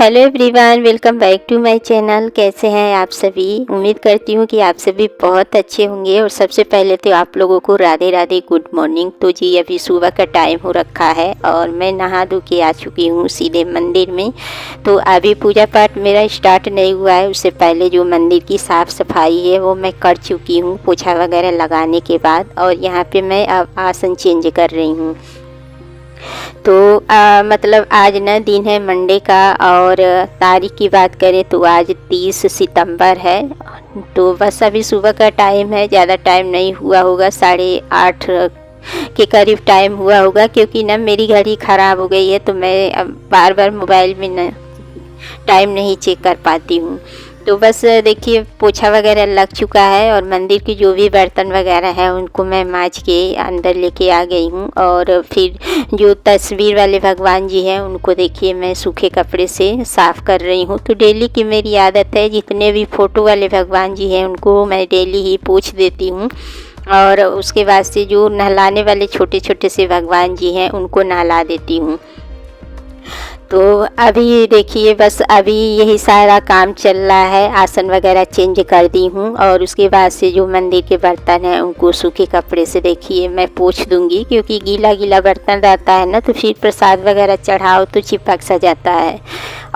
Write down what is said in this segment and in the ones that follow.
Hello everyone, welcome back to my channel. कैसे हैं आप सभी? उम्मीद करती हूँ कि आप सभी बहुत अच्छे होंगे। और सबसे पहले तो आप लोगों को राधे राधे, गुड मॉर्निंग। तो जी अभी सुबह का टाइम हो रखा है और मैं नहा धो के आ चुकी हूँ सीधे मंदिर में। तो अभी पूजा पाठ मेरा स्टार्ट नहीं हुआ है, उससे पहले जो मंदिर की साफ़ सफाई है वो मैं कर चुकी हूँ पोछा वगैरह लगाने के बाद। और यहाँ पर मैं अब आसन चेंज कर रही हूँ। तो मतलब आज ना दिन है मंडे का, और तारीख की बात करें तो आज 30 सितंबर है। तो बस अभी सुबह का टाइम है, ज़्यादा टाइम नहीं हुआ होगा, 8:30 के करीब टाइम हुआ होगा। क्योंकि ना मेरी घड़ी ख़राब हो गई है तो मैं अब बार बार मोबाइल में ना टाइम नहीं चेक कर पाती हूँ। तो बस देखिए पोछा वगैरह लग चुका है और मंदिर की जो भी बर्तन वगैरह है उनको मैं मांज के अंदर लेके आ गई हूँ। और फिर जो तस्वीर वाले भगवान जी हैं उनको देखिए मैं सूखे कपड़े से साफ़ कर रही हूँ। तो डेली की मेरी आदत है, जितने भी फ़ोटो वाले भगवान जी हैं उनको मैं डेली ही पोंछ देती हूँ। और उसके बाद से जो नहलाने वाले छोटे छोटे से भगवान जी हैं उनको नहला देती हूँ। तो अभी देखिए बस अभी यही सारा काम चल रहा है। आसन वगैरह चेंज कर दी हूँ और उसके बाद से जो मंदिर के बर्तन हैं उनको सूखे कपड़े से देखिए मैं पोंछ दूँगी। क्योंकि गीला गीला बर्तन रहता है ना तो फिर प्रसाद वगैरह चढ़ाओ तो चिपक सा जाता है।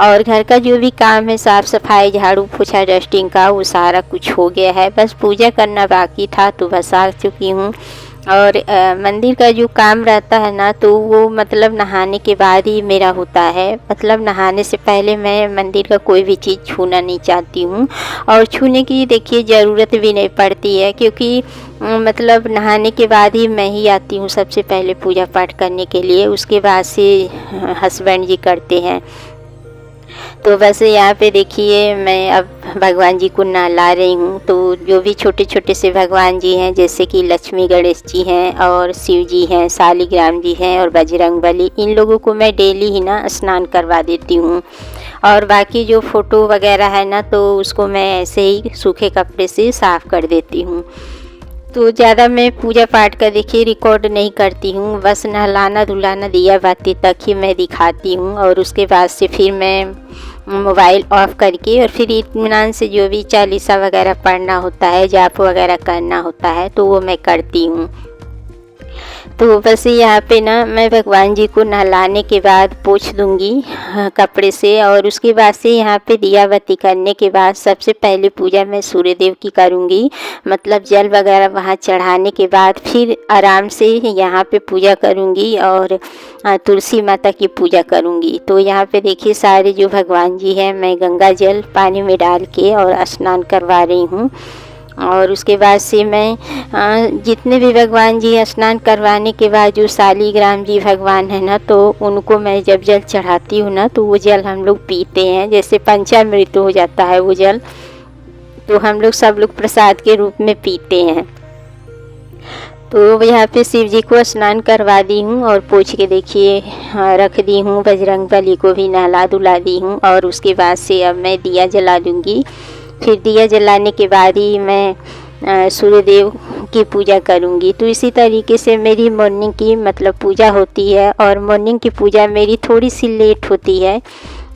और घर का जो भी काम है, साफ़ सफाई, झाड़ू पोछा, डस्टिंग का, वो सारा कुछ हो गया है। बस पूजा करना बाकी था तो बस आ चुकी हूँ। और मंदिर का जो काम रहता है ना तो वो मतलब नहाने के बाद ही मेरा होता है। मतलब नहाने से पहले मैं मंदिर का कोई भी चीज़ छूना नहीं चाहती हूँ। और छूने की देखिए ज़रूरत भी नहीं पड़ती है, क्योंकि मतलब नहाने के बाद ही मैं ही आती हूँ सबसे पहले पूजा पाठ करने के लिए। उसके बाद से हस्बैंड जी करते हैं। तो बस यहाँ पे देखिए मैं अब भगवान जी को नहला रही हूँ। तो जो भी छोटे छोटे से भगवान जी हैं, जैसे कि लक्ष्मी गणेश जी हैं और शिव जी हैं, शालिग्राम जी हैं और बजरंगबली, इन लोगों को मैं डेली ही ना स्नान करवा देती हूँ। और बाकी जो फ़ोटो वगैरह है ना तो उसको मैं ऐसे ही सूखे कपड़े से साफ़ कर देती हूँ। तो ज़्यादा मैं पूजा पाठ का देखिए रिकॉर्ड नहीं करती हूँ, बस नहलाना धुलाना दिया बाती तक ही मैं दिखाती हूँ। और उसके बाद से फिर मैं मोबाइल ऑफ़ करके और फिर इत्मीनान से जो भी चालीसा वगैरह पढ़ना होता है, जाप वगैरह करना होता है तो वो मैं करती हूँ। तो बस यहाँ पे ना मैं भगवान जी को नहलाने के बाद पोंछ दूँगी कपड़े से। और उसके बाद से यहाँ पे दिया बत्ती करने के बाद सबसे पहले पूजा मैं सूर्य देव की करूँगी। मतलब जल वगैरह वहाँ चढ़ाने के बाद फिर आराम से यहाँ पे पूजा करूँगी और तुलसी माता की पूजा करूँगी। तो यहाँ पे देखिए सारे जो भगवान जी हैं मैं गंगा जल पानी में डाल के और स्नान करवा रही हूँ। और उसके बाद से मैं जितने भी भगवान जी स्नान करवाने के बाद जो शालिग्राम जी भगवान है ना तो उनको मैं जब जल चढ़ाती हूँ ना तो वो जल हम लोग पीते हैं। जैसे पंचामृत हो जाता है वो जल, तो हम लोग सब लोग प्रसाद के रूप में पीते हैं। तो यहाँ पे शिव जी को स्नान करवा दी हूँ और पोंछ के देखिए रख दी हूँ। बजरंगबली को भी नहला धुला दी हूँ। और उसके बाद से अब मैं दिया जला दूँगी। फिर दिया जलाने के बाद ही मैं सूर्य देव की पूजा करूँगी। तो इसी तरीके से मेरी मॉर्निंग की मतलब पूजा होती है। और मॉर्निंग की पूजा मेरी थोड़ी सी लेट होती है।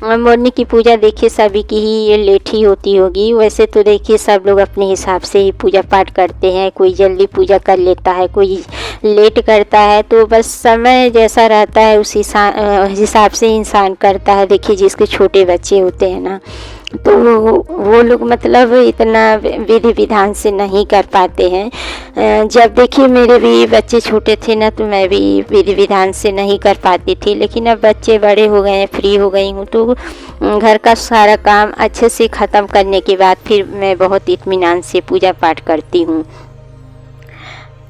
मॉर्निंग की पूजा देखिए सभी की ही ये लेट ही होती होगी। वैसे तो देखिए सब लोग अपने हिसाब से ही पूजा पाठ करते हैं, कोई जल्दी पूजा कर लेता है, कोई लेट करता है। तो बस समय जैसा रहता है उस हिसाब से इंसान करता है। देखिए जिसके छोटे बच्चे होते हैं ना तो वो लोग मतलब इतना विधि विधान से नहीं कर पाते हैं। जब देखिए मेरे भी बच्चे छोटे थे ना तो मैं भी विधि विधान से नहीं कर पाती थी। लेकिन अब बच्चे बड़े हो गए हैं, फ्री हो गई हूँ, तो घर का सारा काम अच्छे से ख़त्म करने के बाद फिर मैं बहुत इत्मीनान से पूजा पाठ करती हूँ।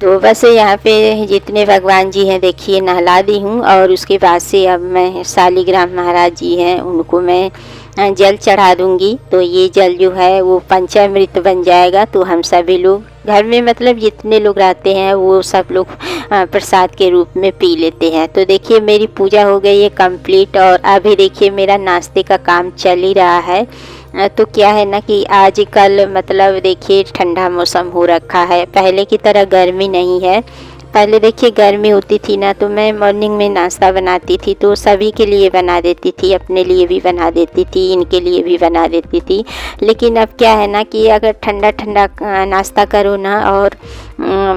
तो बस यहाँ पे जितने भगवान जी हैं देखिए नहला दी हूँ। और उसके बाद से अब मैं शालिग्राम महाराज जी हैं उनको मैं जल चढ़ा दूँगी। तो ये जल जो है वो पंचामृत बन जाएगा। तो हम सभी लोग घर में मतलब जितने लोग रहते हैं वो सब लोग प्रसाद के रूप में पी लेते हैं। तो देखिए मेरी पूजा हो गई है कंप्लीट। और अभी देखिए मेरा नाश्ते का काम चल ही रहा है। तो क्या है ना कि आजकल मतलब देखिए ठंडा मौसम हो रखा है, पहले की तरह गर्मी नहीं है। पहले देखिए गर्मी होती थी ना, तो मैं मॉर्निंग में नाश्ता बनाती थी तो सभी के लिए बना देती थी, अपने लिए भी बना देती थी, इनके लिए भी बना देती थी। लेकिन अब क्या है ना कि अगर ठंडा ठंडा नाश्ता करो ना, और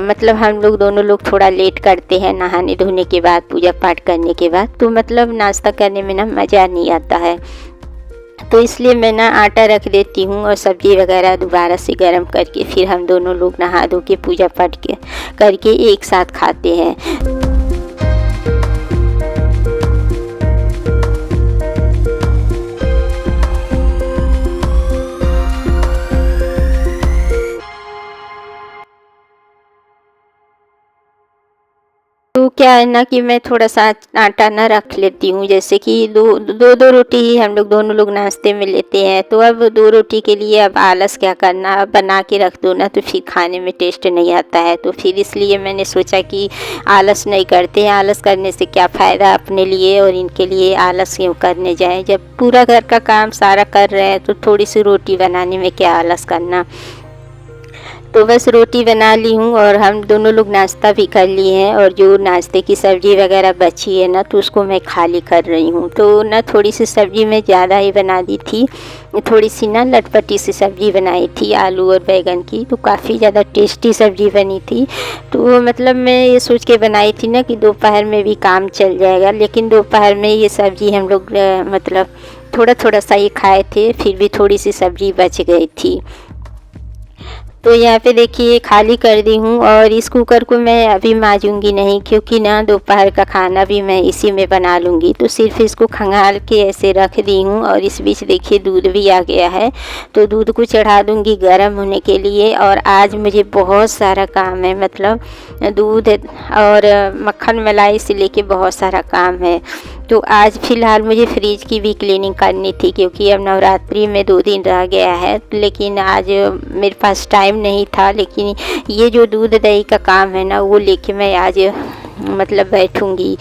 मतलब हम लोग दोनों लोग थोड़ा लेट करते हैं नहाने धोने के बाद, पूजा पाठ करने के बाद, तो मतलब नाश्ता करने में ना मज़ा नहीं आता है। तो इसलिए मैं ना आटा रख देती हूँ और सब्ज़ी वगैरह दोबारा से गर्म करके फिर हम दोनों लोग नहा धो के पूजा पाठ के करके एक साथ खाते हैं। तो क्या है ना कि मैं थोड़ा सा आटा ना रख लेती हूँ, जैसे कि दो रोटी ही हम लोग दोनों लोग नाश्ते में लेते हैं। तो अब 2 रोटी के लिए अब आलस क्या करना, अब बना के रख दो ना तो फिर खाने में टेस्ट नहीं आता है। तो फिर इसलिए मैंने सोचा कि आलस नहीं करते हैं, आलस करने से क्या फ़ायदा अपने लिए और इनके लिए आलस क्यों करने जाएं, जब पूरा घर का काम सारा कर रहे हैं तो थोड़ी सी रोटी बनाने में क्या आलस करना। तो बस रोटी बना ली हूँ और हम दोनों लोग नाश्ता भी कर लिए हैं, और जो नाश्ते की सब्ज़ी वगैरह बची है ना तो उसको मैं खाली कर रही हूँ। तो ना थोड़ी सी सब्ज़ी मैं ज़्यादा ही बना दी थी, थोड़ी सी ना लटपटी सी सब्ज़ी बनाई थी आलू और बैंगन की, तो काफ़ी ज़्यादा टेस्टी सब्ज़ी बनी थी। तो मतलब मैं ये सोच के बनाई थी ना कि दोपहर में भी काम चल जाएगा, लेकिन दोपहर में ये सब्ज़ी हम लोग मतलब थोड़ा थोड़ा सा ही खाए थे, फिर भी थोड़ी सी सब्ज़ी बच गई थी। तो यहाँ पे देखिए खाली कर दी हूँ, और इस कुकर को मैं अभी मांजूंगी नहीं, क्योंकि ना दोपहर का खाना भी मैं इसी में बना लूँगी। तो सिर्फ इसको खंगाल के ऐसे रख दी हूँ, और इस बीच देखिए दूध भी आ गया है, तो दूध को चढ़ा दूँगी गर्म होने के लिए। और आज मुझे बहुत सारा काम है, मतलब दूध और मक्खन मलाई से लेके बहुत सारा काम है। तो आज फ़िलहाल मुझे फ्रिज की भी क्लीनिंग करनी थी, क्योंकि अब नवरात्रि में 2 दिन रह गया है, लेकिन आज मेरे पास टाइम नहीं था। लेकिन ये जो दूध दही का काम है ना, वो लेके मैं आज मतलब बैठूंगी।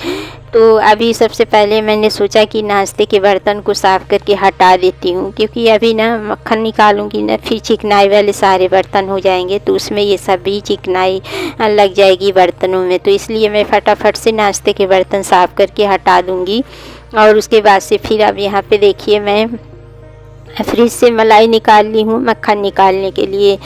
तो अभी सबसे पहले मैंने सोचा कि नाश्ते के बर्तन को साफ़ करके हटा देती हूँ, क्योंकि अभी ना मक्खन निकालूंगी ना फिर चिकनाई वाले सारे बर्तन हो जाएंगे, तो उसमें ये सभी चिकनाई लग जाएगी बर्तनों में। तो इसलिए मैं फटाफट से नाश्ते के बर्तन साफ़ करके हटा दूँगी। और उसके बाद से फिर अब यहाँ पे देखिए मैं फ्रिज से मलाई निकाल ली हूँ मक्खन निकालने के लिए।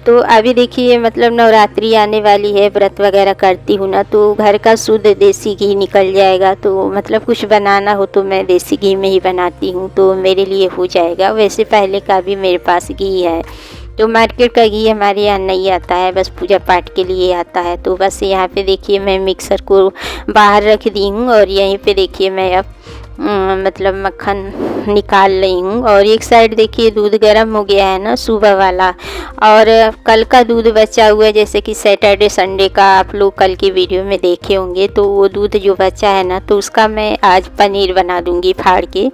तो अभी देखिए मतलब नवरात्रि आने वाली है, व्रत वगैरह करती हूँ ना, तो घर का शुद्ध देसी घी निकल जाएगा। तो मतलब कुछ बनाना हो तो मैं देसी घी में ही बनाती हूँ, तो मेरे लिए हो जाएगा। वैसे पहले का भी मेरे पास घी है, तो मार्केट का घी हमारे यहाँ नहीं आता है, बस पूजा पाठ के लिए आता है। तो बस यहाँ पे देखिए मैं मिक्सर को बाहर रख दी हूँ, और यहीं पे देखिए मैं अब मतलब मक्खन निकाल रही हूँ। और एक साइड देखिए दूध गर्म हो गया है ना सुबह वाला, और कल का दूध बचा हुआ है, जैसे कि सैटरडे संडे का आप लोग कल की वीडियो में देखे होंगे। तो वो दूध जो बचा है ना, तो उसका मैं आज पनीर बना दूँगी फाड़ के।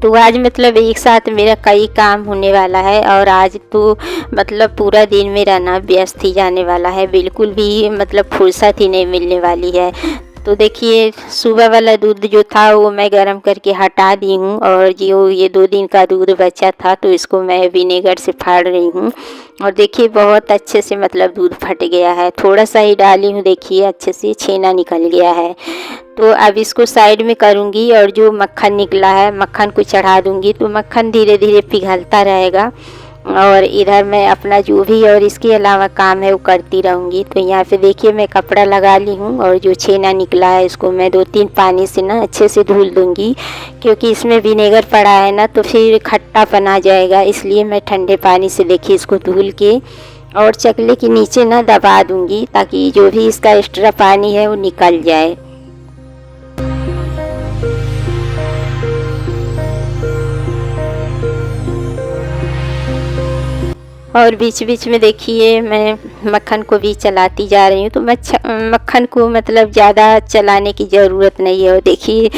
तो आज मतलब एक साथ मेरा कई काम होने वाला है, और आज तो मतलब पूरा दिन मेरा ना व्यस्त ही जाने वाला है, बिल्कुल भी मतलब फुर्सत ही नहीं मिलने वाली है। तो देखिए सुबह वाला दूध जो था वो मैं गरम करके हटा दी हूँ, और जो ये 2 दिन का दूध बचा था तो इसको मैं विनेगर से फाड़ रही हूँ। और देखिए बहुत अच्छे से मतलब दूध फट गया है, थोड़ा सा ही डाली हूँ, देखिए अच्छे से छेना निकल गया है। तो अब इसको साइड में करूँगी, और जो मक्खन निकला है मक्खन को चढ़ा दूँगी, तो मक्खन धीरे धीरे पिघलता रहेगा। और इधर मैं अपना जो भी और इसके अलावा काम है वो करती रहूँगी। तो यहाँ पे देखिए मैं कपड़ा लगा ली हूँ, और जो छेना निकला है इसको मैं 2-3 पानी से ना अच्छे से धुल दूँगी, क्योंकि इसमें विनेगर पड़ा है ना तो फिर खट्टापन आ जाएगा। इसलिए मैं ठंडे पानी से देखिए इसको धुल के और चकले के नीचे ना दबा दूँगी, ताकि जो भी इसका एक्स्ट्रा पानी है वो निकल जाए। और बीच बीच में देखिए मैं मक्खन को भी चलाती जा रही हूँ। तो मक्खन को मतलब ज़्यादा चलाने की ज़रूरत नहीं है। और देखिए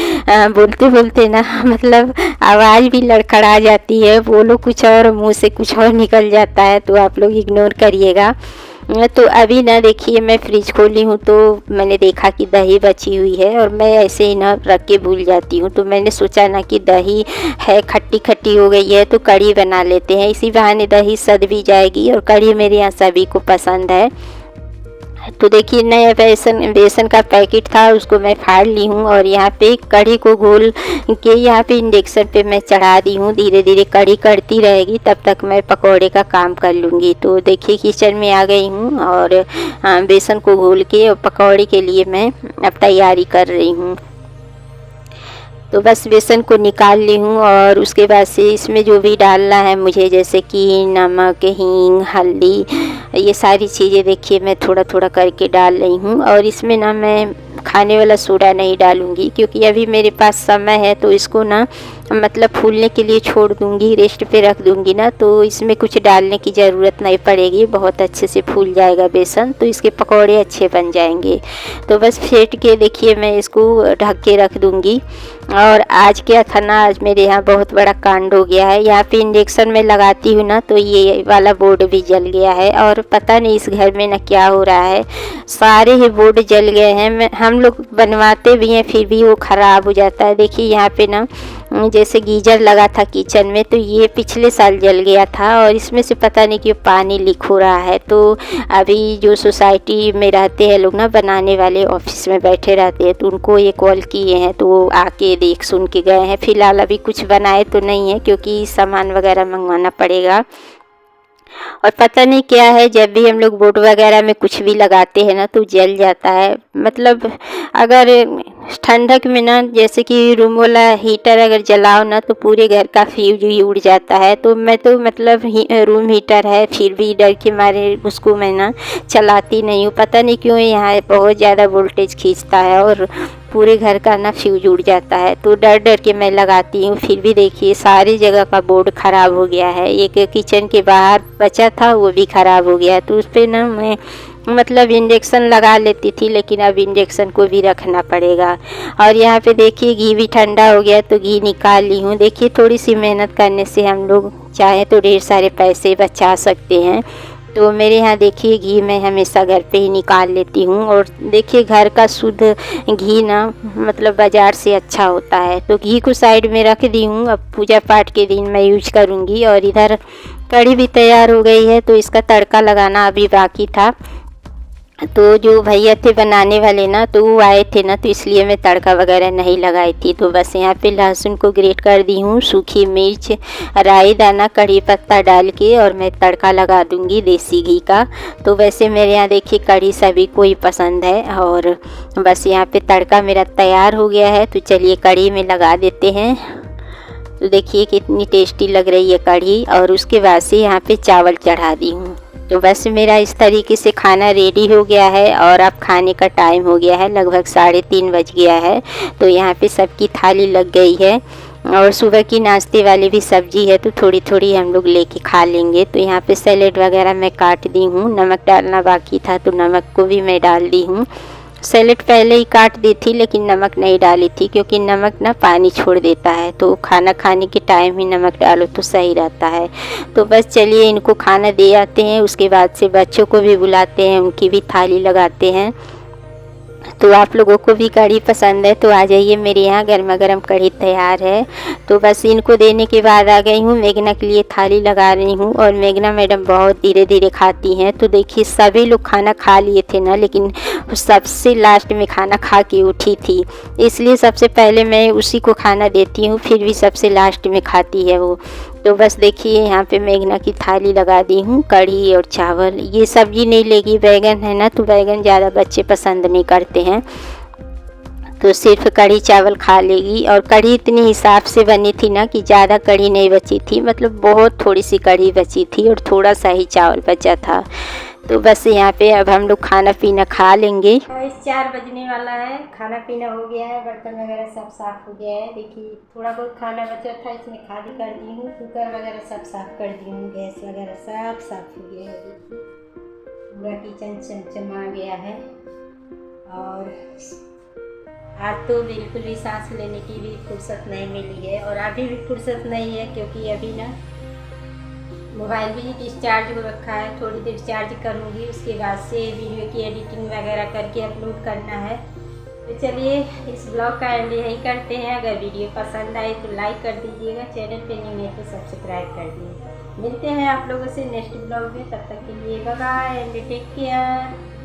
बोलते बोलते ना मतलब आवाज़ भी लड़खड़ा जाती है, बोलो कुछ और मुंह से कुछ और निकल जाता है, तो आप लोग इग्नोर करिएगा। तो अभी ना देखिए मैं फ्रिज खोली हूँ, तो मैंने देखा कि दही बची हुई है, और मैं ऐसे ही ना रख के भूल जाती हूँ। तो मैंने सोचा ना कि दही है खट्टी खट्टी हो गई है तो कढ़ी बना लेते हैं, इसी बहाने दही सध भी जाएगी। और कढ़ी मेरे यहाँ सभी को पसंद है, तो देखिए नया बेसन का पैकेट था, उसको मैं फाड़ ली हूँ और यहाँ पे कढ़ी को घोल के यहाँ पे इंडक्शन पे मैं चढ़ा दी हूँ। धीरे धीरे कढ़ी कढ़ती रहेगी, तब तक मैं पकौड़े का काम कर लूँगी। तो देखिए किचन में आ गई हूँ और बेसन को घोल के और पकौड़े के लिए मैं अब तैयारी कर रही हूँ। तो बस बेसन को निकाल ली हूँ और उसके बाद से इसमें जो भी डालना है मुझे, जैसे कि नमक, हींग, हल्दी, ये सारी चीज़ें देखिए मैं थोड़ा थोड़ा करके डाल रही हूँ। और इसमें ना मैं खाने वाला सोडा नहीं डालूँगी, क्योंकि अभी मेरे पास समय है तो इसको ना मतलब फूलने के लिए छोड़ दूँगी, रेस्ट पे रख दूँगी ना, तो इसमें कुछ डालने की ज़रूरत नहीं पड़ेगी। बहुत अच्छे से फूल जाएगा बेसन, तो इसके पकौड़े अच्छे बन जाएंगे। तो बस फेंट के देखिए मैं इसको ढक के रख दूँगी। और आज क्या था ना, आज मेरे यहाँ बहुत बड़ा कांड हो गया है। यहाँ पे इंडक्शन में लगाती हूँ ना, तो ये वाला बोर्ड भी जल गया है और पता नहीं इस घर में ना क्या हो रहा है, सारे ही बोर्ड जल गए हैं। हम लोग बनवाते भी हैं फिर भी वो ख़राब हो जाता है। देखिए यहाँ पे ना जैसे गीजर लगा था किचन में, तो ये पिछले साल जल गया था और इसमें से पता नहीं क्यों पानी लीक हो रहा है। तो अभी जो सोसाइटी में रहते हैं लोग ना, बनाने वाले ऑफिस में बैठे रहते हैं, तो उनको ये कॉल किए हैं, तो वो आके देख सुन के गए हैं। फ़िलहाल अभी कुछ बनाए तो नहीं है, क्योंकि सामान वगैरह मंगवाना पड़ेगा। और पता नहीं क्या है, जब भी हम लोग बोर्ड वगैरह में कुछ भी लगाते हैं ना तो जल जाता है। मतलब अगर ठंडक में ना, जैसे कि रूम वाला हीटर अगर जलाओ ना, तो पूरे घर का फ्यूज ही उड़ जाता है। तो मैं तो मतलब रूम हीटर है फिर भी डर के मारे उसको मैं ना चलाती नहीं हूँ। पता नहीं क्यों यहाँ बहुत ज़्यादा वोल्टेज खींचता है और पूरे घर का ना फ्यूज उड़ जाता है, तो डर डर के मैं लगाती हूँ। फिर भी देखिए सारी जगह का बोर्ड ख़राब हो गया है। एक किचन के बाहर बचा था वो भी ख़राब हो गया, तो उस पर ना मैं मतलब इंजेक्शन लगा लेती थी, लेकिन अब इंजेक्शन को भी रखना पड़ेगा। और यहाँ पे देखिए घी भी ठंडा हो गया, तो घी निकाल ली हूँ। देखिए थोड़ी सी मेहनत करने से हम लोग चाहे तो ढेर सारे पैसे बचा सकते हैं। तो मेरे यहाँ देखिए घी मैं हमेशा घर पे ही निकाल लेती हूँ। और देखिए घर का शुद्ध घी ना मतलब बाज़ार से अच्छा होता है। तो घी को साइड में रख दी हूँ, अब पूजा पाठ के दिन मैं यूज करूँगी। और इधर कढ़ी भी तैयार हो गई है, तो इसका तड़का लगाना अभी बाकी था। तो जो भैया थे बनाने वाले ना, तो वो आए थे ना, तो इसलिए मैं तड़का वगैरह नहीं लगाई थी। तो बस यहाँ पे लहसुन को ग्रेट कर दी हूँ, सूखी मिर्च, राई दाना, कड़ी पत्ता डाल के और मैं तड़का लगा दूँगी देसी घी का। तो वैसे मेरे यहाँ देखिए कड़ी सभी को ही पसंद है। और बस यहाँ पे तड़का मेरा तैयार हो गया है, तो चलिए कड़ी में लगा देते हैं। तो देखिए कितनी टेस्टी लग रही है कढ़ी। और उसके बाद से यहाँ पे चावल चढ़ा दी हूँ। तो बस मेरा इस तरीके से खाना रेडी हो गया है और अब खाने का टाइम हो गया है, लगभग 3:30 बज गया है। तो यहाँ पे सबकी थाली लग गई है और सुबह की नाश्ते वाली भी सब्जी है, तो थोड़ी थोड़ी हम लोग लेके खा लेंगे। तो यहाँ पे सैलेड वगैरह मैं काट दी हूँ, नमक डालना बाकी था तो नमक को भी मैं डाल दी हूँ। सैलेड पहले ही काट दी थी लेकिन नमक नहीं डाली थी, क्योंकि नमक ना पानी छोड़ देता है, तो खाना खाने के टाइम ही नमक डालो तो सही रहता है। तो बस चलिए इनको खाना दे आते हैं, उसके बाद से बच्चों को भी बुलाते हैं, उनकी भी थाली लगाते हैं। तो आप लोगों को भी कढ़ी पसंद है तो आ जाइए, मेरे यहाँ गर्मा गर्म कढ़ी तैयार है। तो बस इनको देने के बाद आ गई हूँ, मेघना के लिए थाली लगा रही हूँ। और मेघना मैडम बहुत धीरे धीरे खाती हैं। तो देखिए सभी लोग खाना खा लिए थे ना, लेकिन सबसे लास्ट में खाना खा के उठी थी, इसलिए सबसे पहले मैं उसी को खाना देती हूँ, फिर भी सबसे लास्ट में खाती है वो। तो बस देखिए यहाँ पे मेघना की थाली लगा दी हूँ, कढ़ी और चावल। ये सब्जी नहीं लेगी, बैगन है ना, तो बैगन ज़्यादा बच्चे पसंद नहीं करते हैं, तो सिर्फ कढ़ी चावल खा लेगी। और कढ़ी इतनी हिसाब से बनी थी ना कि ज़्यादा कढ़ी नहीं बची थी, मतलब बहुत थोड़ी सी कढ़ी बची थी और थोड़ा सा ही चावल बचा था। तो बस यहाँ पे अब हम लोग खाना पीना खा लेंगे। 4 बजने वाला है, खाना पीना हो गया है, बर्तन वगैरह सब साफ़ हो गया है। देखिए थोड़ा बहुत खाना बचा था, इसमें खाली कर दी हूँ, कुकर वगैरह सब साफ़ कर दी हूँ, गैस वगैरह सब साफ़ हो गया है। देखिए पूरा किचन चमचमा गया है। और आज तो बिल्कुल भी सांस लेने की भी फुर्सत नहीं मिली है, और अभी भी फुर्सत नहीं है, क्योंकि अभी ना मोबाइल भी डिस्चार्ज हो रखा है। थोड़ी देर चार्ज करूँगी, उसके बाद से वीडियो की एडिटिंग वगैरह करके अपलोड करना है। तो चलिए इस ब्लॉग का एंड यही करते हैं। अगर वीडियो पसंद आए तो लाइक कर दीजिएगा, चैनल पे नहीं है तो सब्सक्राइब कर दीजिए। मिलते हैं आप लोगों से नेक्स्ट ब्लॉग में, तब तक के लिए bye bye and take care.